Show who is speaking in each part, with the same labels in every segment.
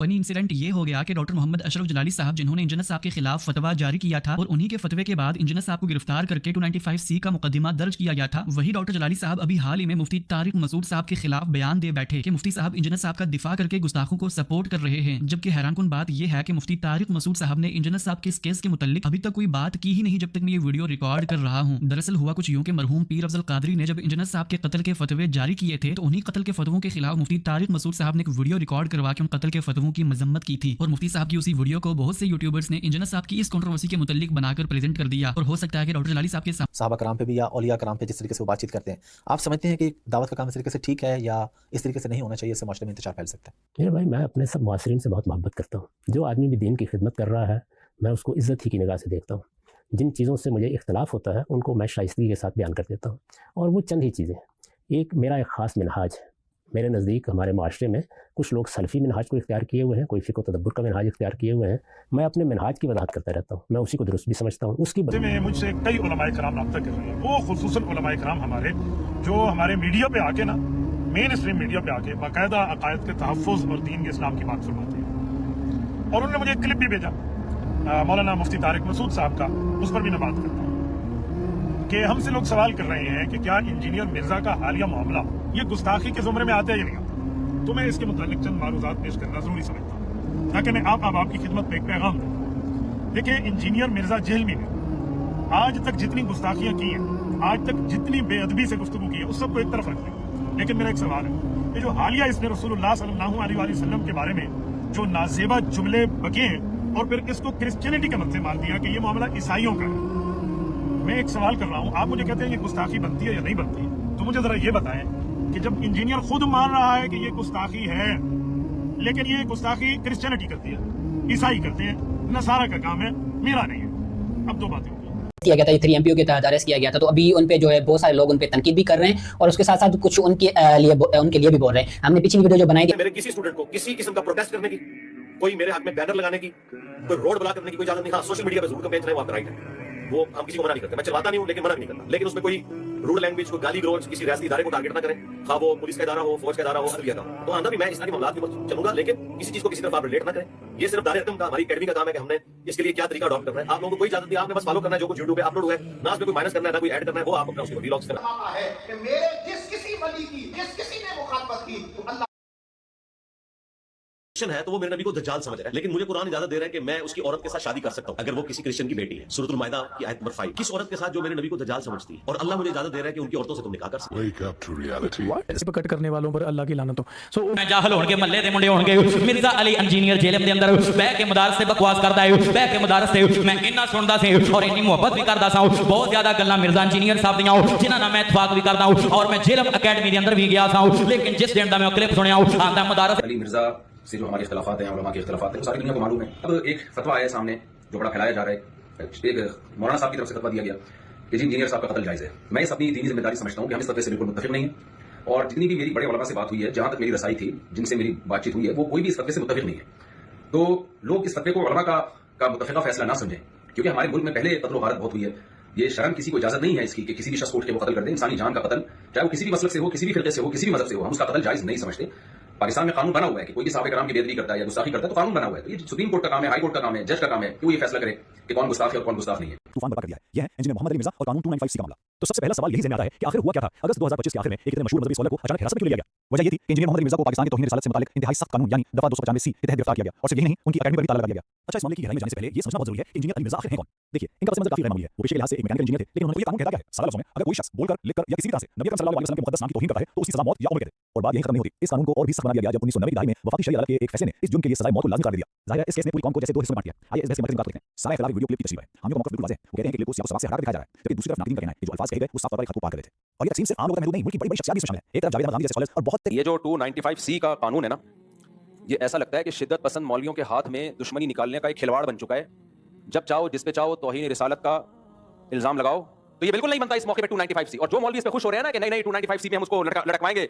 Speaker 1: Funny incident ये हो गया कि डॉक्टर मोहम्मद अशरफ जलाली साहब जिन्होंने इंजीनियर साहब के खिलाफ फतवा जारी किया था और उन्हीं के फतवे के बाद इंजीनियर साहब को गिरफ्तार करके 295C का मुकदमा दर्ज किया गया था, वही डॉक्टर जलाली साहब अभी हाल ही में मुफ्ती तारिक मसूद साहब के खिलाफ बयान दे बैठे कि मुफ्ती साहब इंजीनियर साहब का दिफा करके गुस्ताखों को सपोर्ट कर रहे हैं। जबकि हैरानकुन बात यह है कि मुफ्ती तारिक मसूद साहब ने इंजीनियर साहब के इस केस के मुताल्लिक अभी तक कोई बात की ही नहीं जब तक मैं ये वीडियो रिकॉर्ड कर रहा हूँ। दरअसल हुआ कुछ यूं कि मरहूम पीर अफजल कादरी ने जब इंजीनियर साहब के कत्ल के फतवे जारी किए थे तो उन्हीं कत्ल के फतवों के खिलाफ मुफ्ती तारिक मसूद साहब ने एक वीडियो रिकॉर्ड करवा के उन कत्ल के फतवों की मजम्मत की थी और मुफ्ती साहब की उसी वीडियो को बहुत से यूट्यूबर्स ने इंजीनियर साहब की इस कंट्रोवर्सी के मुताल्लिक बनाकर प्रेजेंट कर दिया। और हो सकता है कि डॉक्टर जलाली साहब के
Speaker 2: साहबा कराम पे भी या औलिया कराम पे जिस तरीके से वो बातचीत करते हैं, आप समझते हैं कि दावत का काम इस तरीके से ठीक है या इस तरीके से नहीं होना चाहिए, इससे माशरे में इंतशार फैल सकता है?
Speaker 3: मेरे भाई, मैं अपने सब मुआसरीन से बहुत मोहब्बत करता हूँ। जो आदमी भी दीन की खिदमत कर रहा है मैं उसको इज़्ज़त ही की निगाह से देखता हूँ। जिन चीज़ों से मुझे इख्तलाफ होता है उनको मैं शाइस्तगी के साथ बयान कर देता हूँ, और वो चंद ही चीज़ें। मेरा एक ख़ास मिनहाज है। मेरे नज़दीक हमारे माशरे में कुछ लोग सल्फ़ी मिनहाज को इख्तियार किए हुए हैं, कोई फ़िक़्ह व तदब्बुर का मिनहाज इख्तियार किए हुए हैं। मैं अपने मिनहाज की वज़ाहत करता रहता हूँ, मैं उसी को दुरुस्त भी समझता हूँ। उसकी
Speaker 4: में मुझसे कई उलमाए कराम रब्ता कर रहे हैं, वो खुसूसन उलमाए कराम हमारे जो हमारे मीडिया पे आके ना, मेन स्ट्रीम मीडिया पे आके बाकायदा अकायद के तहफ़्फ़ुज़ और दीन के इस्लाम की बात फरमाते हैं। और उन्होंने मुझे एक क्लिप भी भेजा मौलाना मुफ्ती तारिक मसूद साहब का, उस पर भी मैं बात करता हूँ कि हमसे लोग सवाल कर रहे हैं कि क्या इंजीनियर मिर्जा का हालिया मामला ये गुस्ताखी के ज़ुमरे में आता है या नहीं आता। तो मैं इसके मुतालिक चंद मारूज़ात पेश करना ज़रूरी समझता हूँ ताकि मैं आपकी खिदमत में एक पैगाम दूँ। देखिए, इंजीनियर मिर्जा जेहलवी ने आज तक जितनी गुस्ताखियाँ की हैं, आज तक जितनी बेअदबी से गुफ्तगू की है, उस सबको एक तरफ रख दें। लेकिन मेरा एक सवाल है कि जो हालिया इसने रसूलुल्लाह सल्लल्लाहु अलैहि वसल्लम के बारे में जो नाज़ेबा जुमले बके हैं और फिर इसको क्रिश्चियनिटी का मत से मान दिया कि ये मामला ईसाइयों का है। मैं एक सवाल कर रहा हूँ, आप मुझे कहते हैं ये गुस्ताखी बनती है या नहीं बनती, तो मुझे जरा ये बताएं कि जब इंजीनियर खुद मान रहा है कि ये गुस्ताखी है, लेकिन ये गुस्ताखी क्रिश्चियनिटी करती है, ईसाई करते हैं, नसारा का काम है, मेरा नहीं है। अब दो बातें
Speaker 5: किया गया था, 3 MPO के तहत अरेस्ट किया गया था, तो अभी उन पे जो है बहुत सारे लोग उन पे तनकीद भी कर रहे हैं और उसके साथ साथ कुछ उनके लिए भी बोल रहे हैं। हमने पिछली वीडियो जो बनाई थी,
Speaker 6: मेरे किसी स्टूडेंट को किसी किस्म का प्रोटेस्ट करने की, कोई मेरे हाथ में बैनर लगाने की, कोई रोड ब्लॉक करने की कोई इजाजत नहीं। हाँ, सोशल मीडिया पे जरूर कंप्लेंट करें, वो आपका राइट है, वो हम किसी को मना नहीं करते। मैं चलवाता नहीं हूँ लेकिन मना नहीं करता, लेकिन उसमें कोई रूड लैंग्वेज, कोई गाली गलौज किसी रियासती इदारे को टारगेट ना करें, खा वो पुलिस का इदारा हो, फौज का इदारा हो, अदलिया का हो। तो आंदा भी मैं इस तरह के मामलात में चलूंगा, लेकिन किसी चीज को किसी तरफ आप रिलेट ना करें। ये सिर्फ दायरे का, हमारी एकेडमी का काम है कि हमने इसके लिए क्या तरीका अडॉप्ट करना है। आप लोगों को कोई इजाजत नहीं, आपने बस फॉलो करना है जो कुछ यूट्यूब पे अपलोड हुआ है, ना उसमें कोई माइनस करना है ना कोई ऐड करना है, वो आप अपना उसको वीलॉग्स करना
Speaker 7: है कि मेरे जिस किसी वली की, जिस किसी ने मुखातबत की, अल्लाह
Speaker 6: है तो वो मेरे नबी को दज्जाल समझ रहा है, लेकिन मुझे कुरान इजाजत दे रहा है कि मैं उसकी औरत के साथ शादी कर सकता हूं अगर वो किसी क्रिश्चियन की बेटी है। सूरतुल माइदा की आयत नंबर 5, किस औरत के साथ जो मेरे नबी को दज्जाल समझती है, और अल्लाह मुझे इजाजत दे रहा है कि उनकी औरतों से तुम निकाह कर सकते हो।
Speaker 8: Wake up to reality.
Speaker 9: इस पर कट करने वालों पर अल्लाह की लानत हो। सो
Speaker 10: मैं जाहल होणगे महल्ले दे मुंडे होणगे मिर्जा अली इंजीनियर जेलम दे अंदर बैठ के मदारस से बकवास करदा है, बैठ के मदारस से मैं इन्ना सुनदा से और इन्नी मोहब्बत भी करदा सा, बहुत ज्यादा गल्लां मिर्जा इंजीनियर साहब दियां जिन्हां नाल मैं इत्तफाक भी करदा हूं और मैं जेलम एकेडमी दे अंदर भी गया सा, लेकिन जिस दिन दा मैं क्लिप सुनया आंदा मदारस
Speaker 11: अली मिर्जा से जो हमारे इख्तिलाफात हैं, उलमा के इख्तिलाफात हैं, सारी दुनिया को मालूम है। अब एक फतवा आया सामने जो बड़ा फैलाया जा रहा है, एक मौलाना साहब की तरफ से फतवा दिया गया कि जी इंजीनियर साहब का कत्ल जायज़ है। मैं इस अपनी दीनी जिम्मेदारी समझता हूँ कि हम इस फतवे से बिल्कुल मुत्तफिक नहीं है, और जितनी भी मेरी बड़े उलमा से बात हुई है, जहां तक मेरी रसाई थी, जिनसे मेरी बातचीत हुई है, वो कोई भी इस फतवे से मुत्तफिक नहीं है। तो लोग इस फतवे को उलमा का मुत्तफिका फैसला ना समझें, क्योंकि हमारे मुल्क में पहले कत्ल वारत बहुत हुई है। ये शरम किसी को इजाजत नहीं है इसकी कि किसी भी शख्स को उठ के वो कत्ल कर दे। इंसानी जान का कत्ल, चाहे वो किसी भी मसलक से हो, किसी भी फिरके से हो, किसी भी मजहब से हो, हम उसका कत्ल जायज नहीं समझते। पाकिस्तान में कानून बना हुआ है कि कोई भी साहब कराम की बेदबी करता है या गुस्ताखी करता है तो कानून बना हुआ है। तो ये सुप्रीम कोर्ट का काम है, हाई कोर्ट का काम है, जज का काम है कि वो ये फैसला करे कि कौन गुस्ताख है और कौन गुस्ताख नहीं है।
Speaker 2: तूफान बर्पा कर दिया है। यह है इंजीनियर मोहम्मद अली मिर्जा और कानून 295C का मामला। तो सबसे पहला सवाल यही ज़हन में आता है कि आखिर हुआ क्या था। अगस्त 2025 के आखिर में एक इतने मशहूर मजहबी स्कॉलर को अचानक हिरासत में क्यों लिया गया? वजह ये थी कि इंजीनियर मोहम्मद अली मिर्जा को पाकिस्तान की तौहीन रिसालत से मुताल्लिक इंतहाई सख्त कानून यानी दफा 295C के तहत गिरफ्तार किया गया, और सिर्फ यही नहीं, उनकी एकेडमी पर भी ताला लगा दिया गया। अच्छा, इस मामले की गहराई में जाने से पहले ये समझना बहुत जरूरी है कि इंजीनियर अली मिर्जा आखिर हैं कौन। देखिए, इनका पस मंजर काफी गैर मामूली है। वो पेशे के लिहाज से एक मैकेनिकल इंजीनियर थे, लेकिन उन्होंने ये कानून कहता क्या है? सरल लफ्ज़ों में, अगर कोई शख्स बोलकर, लिखकर या किसी भी तरह से नबी अकरम सल्लल्लाहु अलैहि वसल्लम के मुकद्दस नाम की तौहीन करता है तो उसकी सजा मौत या उम्र कैद है। और बात यही खत्म नहीं होती, इस कानून को और भी सख्त बना दिया गया जब 1990 की दहाई में वफाकी शरीयत अदालत के एक फैसले ने इस जुर्म के लिए सजाए मौत को लाज़िम करार दिया। ज़ाहिर है इस केस ने पूरी कौम को जैसे दो हिस्सों में बांट दिया। आइए इस बहस के मरकज़ में बात करते हैं। सारा इख्तिलाफ वीडियो क्लिप की तशरीह है। हम लोगों का मौक़िफ़ बिल्कुल वाज़ेह है। वो कहते हैं कि क्लिप को सियाक़-ओ-सबाक़ से हटा कर दिखाया जा रहा है, जबकि दूसरी तरफ नाक़दीन का कहना है कि जो अल्फाज़ कहे गए वो साफ तौर पर खत को पार कर रहे थे। और ये तक़सीम सिर्फ आम लोगों तक महदूद नहीं, मुल्क की बड़ी-बड़ी शख्सियात भी इसमें शामिल हैं। एक तरफ जावेद अहमद गांधी जैसे स्कॉलर्स और बहुत
Speaker 11: ये जो 295C का कानून है ना, ये ऐसा लगता है कि शिद्दत पसंद मौलवियों के हाथ में दुश्मनी निकालने का एक खिलवाड़ बन चुका है। जब चाहो जिस पे चाहो तौहीन रिसालत का इल्जाम लगाओ, तो ये बिल्कुल नहीं बनता इस मौके पे 295C। और जो मौलवी इस पे खुश हो रहे हैं ना कि नहीं 295C पे हम उसको लटकवाएंगे,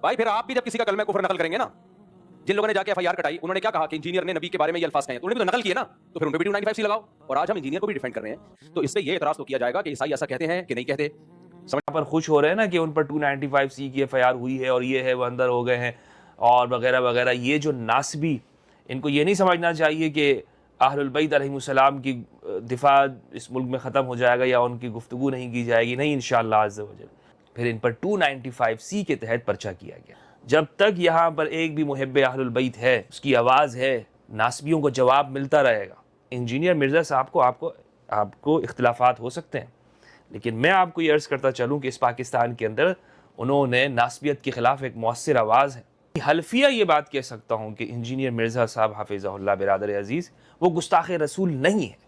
Speaker 11: भाई फिर आप भी जब किसी का कलमे कुफ्र नकल करेंगे ना, जिन लोगों ने जाके FIR कटाई उन्होंने क्या कहा कि इंजीनियर ने नबी के बारे में ये अल्फाज कहे, तो उन्होंने भी तो नकल किए ना, तो फिर उन पे भी 295C लगाओ। और आज हम इंजीनियर को भी डिफेंड कर रहे हैं, तो इस पे ये एतराज तो किया जाएगा कि ईसाई ऐसा कहते हैं कि नहीं कहते।
Speaker 12: पर खुश हो रहे हैं ना कि उन पर 295C की FIR हुई है और ये है वो अंदर हो गए हैं और वगैरह वगैरह। ये जो नासबी ان کو یہ نہیں سمجھنا چاہیے کہ اہل البیت علیہم السلام کی دفاع اس ملک میں ختم ہو جائے گا یا ان کی گفتگو نہیں کی جائے گی. نہیں انشاءاللہ عز و جل. پھر ان پر 295C کے تحت پرچہ کیا گیا. جب تک یہاں پر ایک بھی محب اہل البیت ہے، اس کی آواز ہے، ناسبیوں کو جواب ملتا رہے گا. انجینئر مرزا صاحب کو آپ کو اختلافات ہو سکتے ہیں، لیکن میں آپ کو یہ عرض کرتا چلوں کہ اس پاکستان کے اندر انہوں نے ناسبیت کے خلاف ایک مؤثر آواز ہے. حلفیہ یہ بات کہہ سکتا ہوں کہ انجینئر مرزا صاحب حفظہ اللہ برادر عزیز وہ گستاخ رسول نہیں ہے.